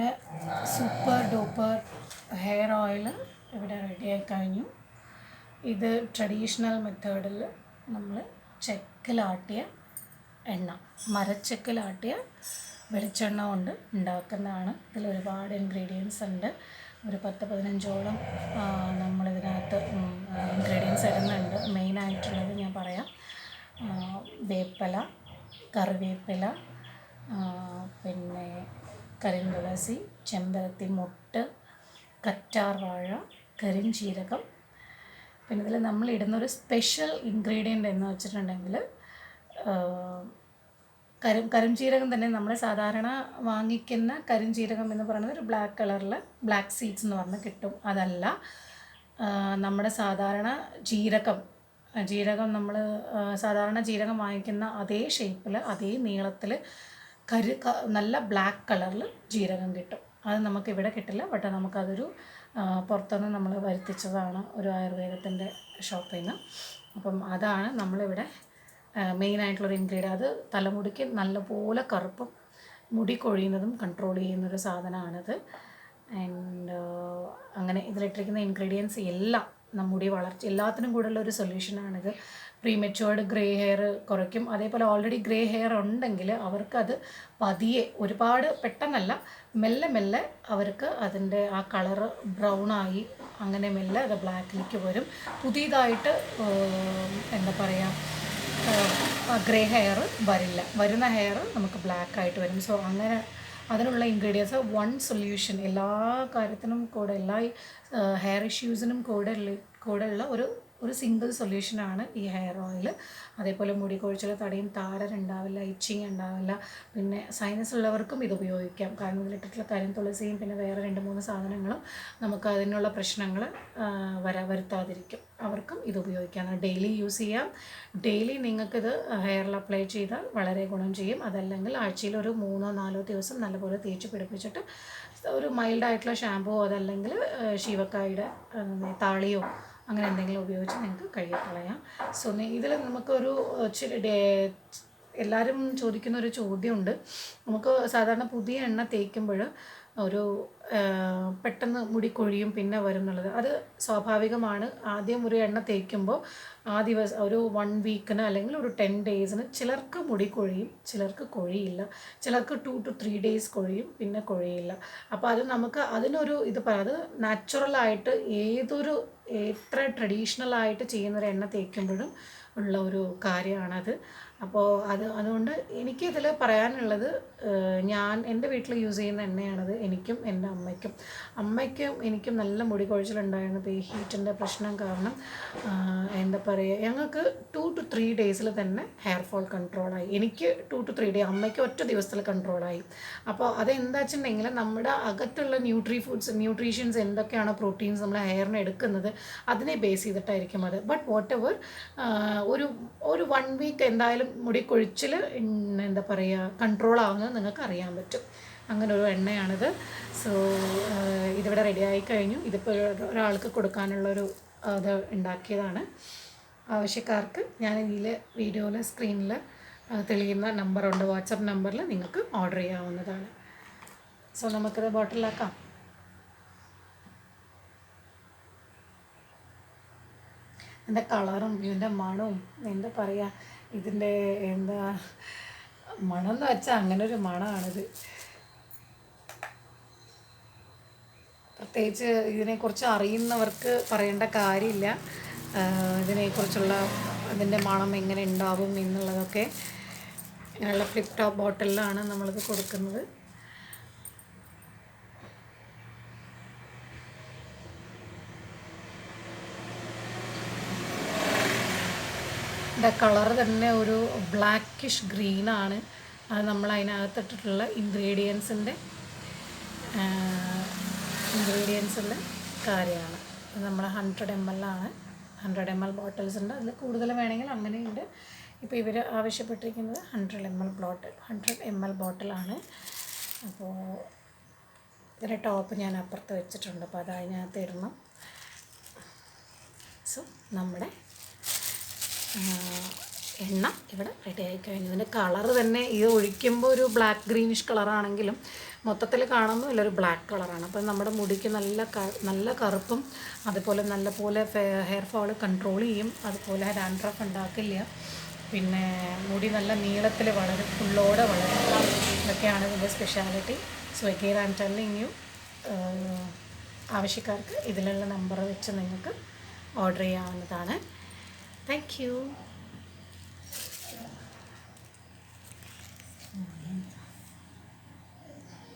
നമ്മുടെ super duper hair oil ഇവിടെ റെഡിയായി കഴിഞ്ഞു. ഇത് ട്രഡീഷണൽ മെത്തേഡിൽ നമ്മൾ ചെക്കിലാട്ടിയ എണ്ണ, മരച്ചെക്കിലാട്ടിയ വെളിച്ചെണ്ണ കൊണ്ട് ഉണ്ടാക്കുന്നതാണ്. ഇതിൽ ഒരുപാട് ഇൻഗ്രീഡിയൻസ് ഉണ്ട്. ഒരു 10-15ഓളം നമ്മളിതിനകത്ത് ഇൻഗ്രീഡിയൻസ് ഇടുന്നുണ്ട്. മെയിനായിട്ടുള്ളത് ഞാൻ പറയാം. വേപ്പില, കറിവേപ്പില, പിന്നെ കരിന്തുളസി, ചെമ്പരത്തി മൊട്ട്, കറ്റാർ വാഴ, കരിഞ്ചീരകം. പിന്നെ ഇതിൽ നമ്മൾ ഇടുന്നൊരു സ്പെഷ്യൽ ഇൻഗ്രീഡിയൻ്റ് എന്ന് വെച്ചിട്ടുണ്ടെങ്കിൽ കരിഞ്ചീരകം തന്നെ. നമ്മൾ സാധാരണ വാങ്ങിക്കുന്ന കരിഞ്ചീരകം എന്ന് പറയുന്നത് ഒരു ബ്ലാക്ക് കളറിൽ ബ്ലാക്ക് സീഡ്സ് എന്ന് പറഞ്ഞ് കിട്ടും. അതല്ല, നമ്മുടെ സാധാരണ ജീരകം നമ്മൾ സാധാരണ ജീരകം വാങ്ങിക്കുന്ന അതേ ഷേപ്പിൽ അതേ നീളത്തിൽ നല്ല ബ്ലാക്ക് കളറിൽ ജീരകം കിട്ടും. അത് നമുക്കിവിടെ കിട്ടില്ല. ബട്ട് നമുക്കതൊരു പുറത്തുനിന്ന് നമ്മൾ വരുത്തിച്ചതാണ് ഒരു ആയുർവേദത്തിൻ്റെ ഷോപ്പിൽ നിന്ന്. അപ്പം അതാണ് നമ്മളിവിടെ മെയിനായിട്ടുള്ളൊരു ഇൻഗ്രീഡിയൻ്റ്. അത് തലമുടിക്ക് നല്ലപോലെ കറുപ്പും മുടി കൊഴിയുന്നതും കൺട്രോൾ ചെയ്യുന്നൊരു സാധനമാണിത്. ആൻഡ് അങ്ങനെ ഇതിലിട്ടിരിക്കുന്ന ഇൻഗ്രീഡിയൻസ് എല്ലാം മുടി വളർച്ച എല്ലാത്തിനും കൂടെയുള്ള ഒരു സൊല്യൂഷനാണിത്. പ്രീമെച്യൂർഡ് ഗ്രേ ഹെയർ കുറയ്ക്കും. അതേപോലെ ഓൾറെഡി ഗ്രേ ഹെയർ ഉണ്ടെങ്കിൽ അവർക്കത് പതിയെ, ഒരുപാട് പെട്ടെന്നല്ല, മെല്ലെ മെല്ലെ അവർക്ക് അതിൻ്റെ ആ കളറ് ബ്രൗണായി അങ്ങനെ മെല്ലെ അത് ബ്ലാക്കിലേക്ക് വരും. പുതിയതായിട്ട് എന്താ പറയുക, ഗ്രേ ഹെയർ വരില്ല. വരുന്ന ഹെയർ നമുക്ക് ബ്ലാക്കായിട്ട് വരും. സോ അങ്ങനെ അതിനുള്ള ഇൻഗ്രീഡിയൻസ് വൺ സൊല്യൂഷൻ എല്ലാ കാര്യത്തിനും കൂടെ, എല്ലാ ഹെയർ ഇഷ്യൂസിനും കൂടെയുള്ള ഒരു സിംഗിൾ സൊല്യൂഷനാണ് ഈ ഹെയർ ഓയിൽ. അതേപോലെ മുടി കൊഴിച്ചിൽ തടയും, താരനുണ്ടാവില്ല, ഇച്ചിങ് ഉണ്ടാവില്ല. പിന്നെ സൈനസ് ഉള്ളവർക്കും ഇത് ഉപയോഗിക്കാം. കാരണം ഇതിലിട്ടിട്ടുള്ള കരിന്തുളസിയും പിന്നെ വേറെ 2-3 സാധനങ്ങളും നമുക്ക് അതിനുള്ള പ്രശ്നങ്ങൾ വരുത്താതിരിക്കും. അവർക്കും ഇത് ഉപയോഗിക്കാം. ഡെയിലി യൂസ് ചെയ്യാം. ഡെയിലി നിങ്ങൾക്കിത് ഹെയറിൽ അപ്ലൈ ചെയ്താൽ വളരെ ഗുണം ചെയ്യും. അതല്ലെങ്കിൽ ആഴ്ചയിൽ ഒരു 3-4 ദിവസം നല്ലപോലെ തേച്ച് പിടിപ്പിച്ചിട്ട് ഒരു മൈൽഡായിട്ടുള്ള ഷാമ്പൂ, അതല്ലെങ്കിൽ ശീവക്കായുടെ താളിയോ അങ്ങനെ എന്തെങ്കിലും ഉപയോഗിച്ച് നിങ്ങൾക്ക് കഴുകിക്കളയാം. സോ ഇതിൽ നമുക്കൊരു എല്ലാവരും ചോദിക്കുന്നൊരു ചോദ്യമുണ്ട്. നമുക്ക് സാധാരണ പുതിയ എണ്ണ തേക്കുമ്പോൾ ഒരു പെട്ടെന്ന് മുടി കൊഴിയും പിന്നെ വരും എന്നുള്ളത്. അത് സ്വാഭാവികമാണ്. ആദ്യം ഒരു എണ്ണ തേക്കുമ്പോൾ ആ ദിവസം ഒരു 1 വീക്കിന് അല്ലെങ്കിൽ ഒരു 10 ഡേയ്സിന് ചിലർക്ക് മുടി കൊഴിയും, ചിലർക്ക് കൊഴിയില്ല. ചിലർക്ക് 2 to 3 ഡേയ്സ് കൊഴിയും, പിന്നെ കൊഴിയില്ല. അപ്പോൾ അത് നമുക്ക് അതിനൊരു ഇത് പറയാം. അത് നാച്ചുറലായിട്ട് എത്ര ട്രഡീഷണലായിട്ട് ചെയ്യുന്നൊരു എണ്ണ തേക്കുമ്പോഴും ഉള്ള ഒരു കാര്യമാണത്. അപ്പോൾ അതുകൊണ്ട് എനിക്കിതിൽ പറയാനുള്ളത്, എൻ്റെ വീട്ടിൽ യൂസ് ചെയ്യുന്ന എണ്ണയാണത്. എനിക്കും എൻ്റെ അമ്മയ്ക്കും എനിക്കും നല്ല മുടി കൊഴിച്ചിലുണ്ടായിരുന്നു. ഇപ്പോൾ ഈ ഹീറ്റിൻ്റെ പ്രശ്നം കാരണം എന്താ പറയുക, ഞങ്ങൾക്ക് 2 to 3 ഡേയ്സിൽ തന്നെ ഹെയർ ഫോൾ കൺട്രോളായി. എനിക്ക് 2 to 3 ഡേ, അമ്മയ്ക്ക് ഒറ്റ ദിവസത്തിൽ കൺട്രോളായി. അപ്പോൾ അതെന്താ വെച്ചിട്ടുണ്ടെങ്കിൽ നമ്മുടെ അകത്തുള്ള ന്യൂട്രീഷ്യൻസ് എന്തൊക്കെയാണോ പ്രോട്ടീൻസ് നമ്മൾ ഹെയറിന് എടുക്കുന്നത് അതിനെ ബേസ് ചെയ്തിട്ടായിരിക്കും അത്. ബട്ട് വാട്ട് എവർ, ഒരു 1 വീക്ക് എന്തായാലും മുടി കൊഴിച്ചിൽ എന്താ പറയുക കൺട്രോൾ ആവുന്നത് നിങ്ങൾക്ക് അറിയാൻ പറ്റും. അങ്ങനെ ഒരു എണ്ണയാണിത്. സോ ഇതിവിടെ റെഡിയായി കഴിഞ്ഞു. ഇതിപ്പോൾ ഒരാൾക്ക് കൊടുക്കാനുള്ളൊരു ഇത് ഉണ്ടാക്കിയതാണ്. ആവശ്യക്കാർക്ക് ഞാൻ ഇതിൽ വീഡിയോയിൽ സ്ക്രീനിൽ തെളിയുന്ന നമ്പറുണ്ട്, വാട്സപ്പ് നമ്പറിൽ നിങ്ങൾക്ക് ഓർഡർ ചെയ്യാവുന്നതാണ്. സോ നമുക്കിത് ബോട്ടിലാക്കാം. എൻ്റെ കളറും ഇതിൻ്റെ മണവും എന്താ പറയുക, ഇതിൻ്റെ എന്താ മണം എന്ന് വെച്ചാൽ അങ്ങനെ ഒരു മണമാണിത്. പ്രത്യേകിച്ച് ഇതിനെക്കുറിച്ച് അറിയുന്നവർക്ക് പറയേണ്ട കാര്യമില്ല. ഇതിനെക്കുറിച്ചുള്ള അതിൻ്റെ മണം എങ്ങനെ ഉണ്ടാവും എന്നുള്ളതൊക്കെ. ഇങ്ങനെയുള്ള ഫ്ലിപ്പ് ടോപ്പ് ബോട്ടിലാണ് നമ്മളിത് കൊടുക്കുന്നത്. കളർ തന്നെ ഒരു ബ്ലാക്കിഷ് ഗ്രീനാണ്. അത് നമ്മൾ അതിനകത്തിട്ടിട്ടുള്ള ഇൻഗ്രീഡിയൻസിൻ്റെ കാര്യമാണ്. നമ്മൾ 100 ml ആണ്. 100 ml ബോട്ടിൽസ് ഉണ്ട്. അതിൽ കൂടുതൽ വേണമെങ്കിൽ അങ്ങനെയുണ്ട്. ഇപ്പോൾ ഇവർ ആവശ്യപ്പെട്ടിരിക്കുന്നത് 100 ml ബോട്ടിലാണ്. അപ്പോൾ ഇതിൻ്റെ ടോപ്പ് ഞാൻ അപ്പുറത്ത് വെച്ചിട്ടുണ്ട്. അപ്പോൾ അത് അതിനകത്ത് ഇടണം. സോ നമ്മുടെ എണ്ണ ഇവിടെ റെഡി ആയി കഴിഞ്ഞു. ഇതിൻ്റെ കളറ് തന്നെ ഇത് ഒഴിക്കുമ്പോൾ ഒരു ബ്ലാക്ക് ഗ്രീനിഷ് കളറാണെങ്കിലും മൊത്തത്തിൽ കാണുമ്പോൾ ഇല്ലൊരു ബ്ലാക്ക് കളറാണ്. അപ്പം നമ്മുടെ മുടിക്ക് നല്ല കറുപ്പും അതുപോലെ നല്ല പോലെ ഹെയർ ഫോൾ കൺട്രോൾ ചെയ്യും. അതുപോലെ ഡാൻഡ്രഫ് ഉണ്ടാക്കില്ല. പിന്നെ മുടി നല്ല നീളത്തിൽ വളരും, ഫുള്ളോടെ വളരും. ഇതൊക്കെയാണ് ഇതിൻ്റെ speciality. So again I am telling you, ആവശ്യക്കാർക്ക് ഇതിലുള്ള നമ്പർ വെച്ച് നിങ്ങൾക്ക് ഓർഡർ ചെയ്യാവുന്നതാണ്. Thank U.